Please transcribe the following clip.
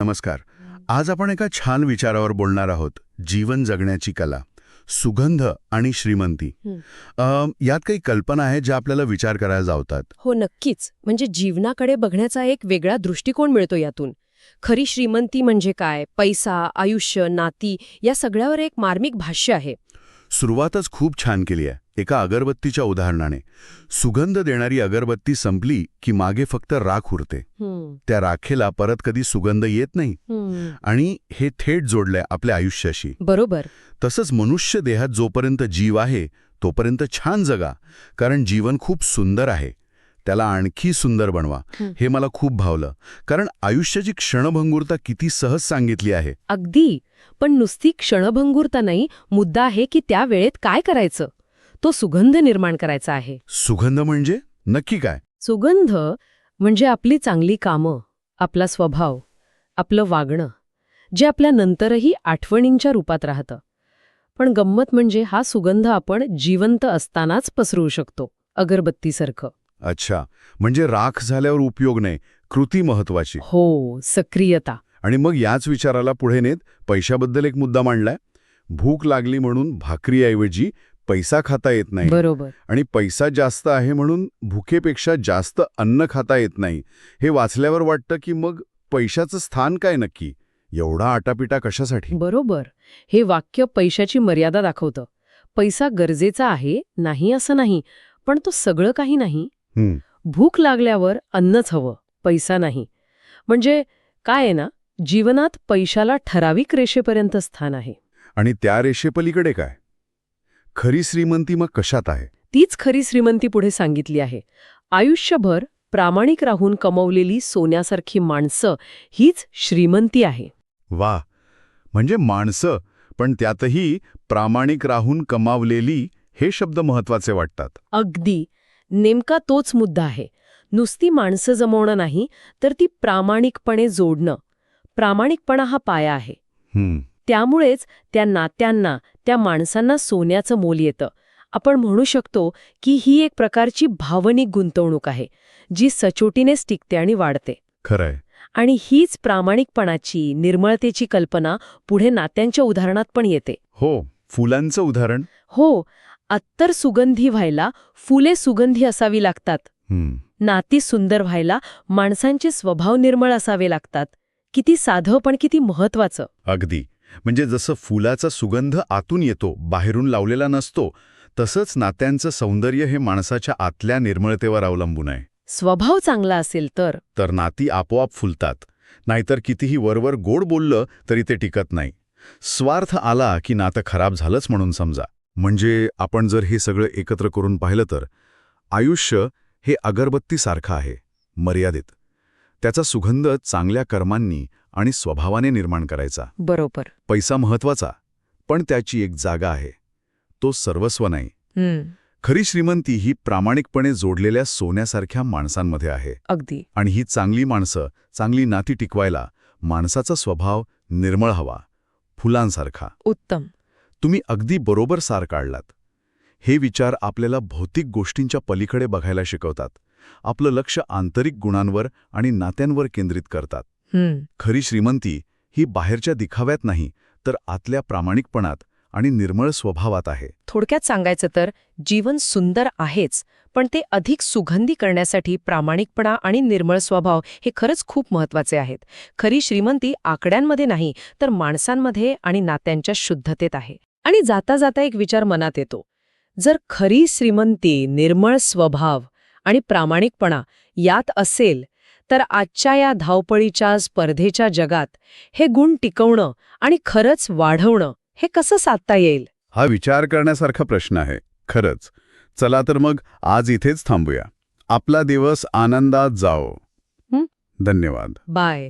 नमस्कार. आज आपण एका छान विचारावर बोलणार आहोत. जीवन जगण्याची कला, सुगंध आणि श्रीमंती. यात काही कल्पना आहेत ज्या आपल्याला विचार करायला जावतात. हो, नक्कीच. म्हणजे जीवनाकडे बघण्याचा एक वेगळा दृष्टिकोन मिळतो यातून. खरी श्रीमंती म्हणजे काय, पैसा, आयुष्य, नाती या सगळ्यावर एक मार्मिक भाष्य आहे. सुरुवातच खूप छान केली आहे एका अगरबत्तीच्या उदाहरणाने. सुगंध देणारी अगरबत्ती संपली की मागे फक्त राख उरते. त्या राखेला परत कधी सुगंध येत नाही. आणि हे थेट जोडलंय आपल्या आयुष्याशी. बरोबर. तसंच मनुष्य देहात जोपर्यंत जीव आहे तोपर्यंत छान जगा, कारण जीवन खूप सुंदर आहे. त्याला आणखी सुंदर बनवा. हे मला खूप भावलं, कारण आयुष्याची क्षणभंगुरता किती सहज सांगितली आहे. अगदी. पण नुसती क्षणभंगुरता नाही, मुद्दा आहे की त्या वेळेत काय करायचं. तो सुगंध निर्माण करायचा आहे. सुगंध म्हणजे नक्की काय? सुगंध म्हणजे आपली चांगली कामं, आपला स्वभाव, आपलं वागणं, जे आपल्या नंतरही आठवणींच्या रूपात राहतं. पण गंमत म्हणजे हा सुगंध आपण जिवंत असतानाच पसरवू शकतो, अगरबत्तीसारखं. अच्छा, म्हणजे राख झाल्यावर उपयोग नाही, कृती महत्वाची. हो, सक्रियता. आणि मग याच विचाराला पुढे नेत पैशाबद्दल एक मुद्दा मांडलाय. भूक लागली म्हणून भाकरीऐवजी पैसा खाता येत नाही. बरोबर. आणि पैसा जास्त आहे म्हणून भुकेपेक्षा जास्त अन्न खाता येत नाही. हे वाचल्यावर वाटतं की मग पैशाचं स्थान काय नक्की? एवढा आटापिटा कशासाठी? बरोबर. हे वाक्य पैशाची मर्यादा दाखवतं. पैसा गरजेचा आहे, नाही असं नाही, पण तो सगळं काही नाही. भूक लागल्यावर अन्नच हवं, पैसा नाही. म्हणजे काय आहे ना, जीवनात पैशाला ठराविक रेषेपर्यंत स्थान आहे. आणि त्या रेषेपलीकडे काय? खरी श्रीमंती मग कशात आहे? तीच खरी श्रीमंती पुढे सांगितली आहे. आयुष्यभर प्रामाणिक राहून कमवलेली सोन्यासारखी माणसं हीच श्रीमंती आहे. वा, म्हणजे माणसं, पण त्यातही प्रामाणिक राहून कमावलेली हे शब्द महत्वाचे वाटतात. अगदी. नेमका तोच मुद्दा आहे. नुसती माणसं जमवणं नाही, तर ती प्रामाणिकपणे जोडणं. प्रामाणिकपणा हा पाया आहे. त्यामुळेच त्या नात्यांना, त्या माणसांना सोन्याचं मोल येतं. आपण म्हणू शकतो की ही एक प्रकारची भावनिक गुंतवणूक आहे, जी सचोटीनेच टिकते आणि वाढते. खरंय. आणि हीच प्रामाणिकपणाची, निर्मळतेची कल्पना पुढे नात्यांच्या उदाहरणात पण येते. हो, फुलांचं उदाहरण. हो, अत्तर सुगंधी व्हायला फुले सुगंधी असावी लागतात. नाती सुंदर व्हायला माणसांचे स्वभाव निर्मळ असावे लागतात. किती साधं पण किती महत्वाचं. अगदी. म्हणजे जसं फुलाचा सुगंध आतून येतो, बाहेरून लावलेला नसतो, तसंच नात्यांचं सौंदर्य हे माणसाच्या आतल्या निर्मळतेवर अवलंबून आहे. स्वभाव चांगला असेल तर नाती आपोआप फुलतात. नाहीतर कितीही वरवर गोड बोललं तरी ते टिकत नाही. स्वार्थ आला की नातं खराब झालंच म्हणून समजा. म्हणजे आपण जर हे सगळं एकत्र करून पाहिलं तर आयुष्य हे अगरबत्तीसारखं आहे, मर्यादित. त्याचा सुगंध चांगल्या कर्मांनी आणि स्वभावाने निर्माण करायचा. बरोबर. पैसा महत्वाचा, पण त्याची एक जागा आहे. तो सर्वस्व नाही. खरी श्रीमंती ही प्रामाणिकपणे जोडलेल्या सोन्यासारख्या माणसांमध्ये आहे. अगदी. आणि ही चांगली माणसं, चांगली नाती टिकवायला माणसाचा स्वभाव निर्मळ हवा, फुलांसारखा. उत्तम. तुम्ही अगदी बरोबर सार काढलात. हे विचार आपल्याला भौतिक गोष्टींच्या पलीकडे बघायला शिकवतात. आपलं लक्ष आंतरिक गुणांवर आणि नात्यांवर केंद्रित करतात. खरी श्रीमंती ही बाहेरच्या दिखाव्यात नाही, तर आतल्या प्रामाणिकपणात आणि निर्मळ स्वभावात आहे. थोडक्यात सांगायचं तर जीवन सुंदर आहेच, पण ते अधिक सुगंधी करण्यासाठी प्रामाणिकपणा आणि निर्मळ स्वभाव हे खरंच खूप महत्वाचे आहेत. खरी श्रीमंती आकड्यांमध्ये नाही, तर माणसांमध्ये आणि नात्यांच्या शुद्धतेत आहे. आणि जाता जाता एक विचार मनात येतो. जर खरी श्रीमंती, निर्मळ स्वभाव आणि प्रामाणिकपणा यात असेल, तर आजच्या या धावपळीच्या स्पर्धेच्या जगात हे गुण टिकवणं आणि खरंच वाढवणं हे कसं साधता येईल? हा विचार करण्यासारखा प्रश्न आहे, खरंच. चला तर मग आज इथेच थांबूया. आपला दिवस आनंदात जाओ. धन्यवाद. बाय.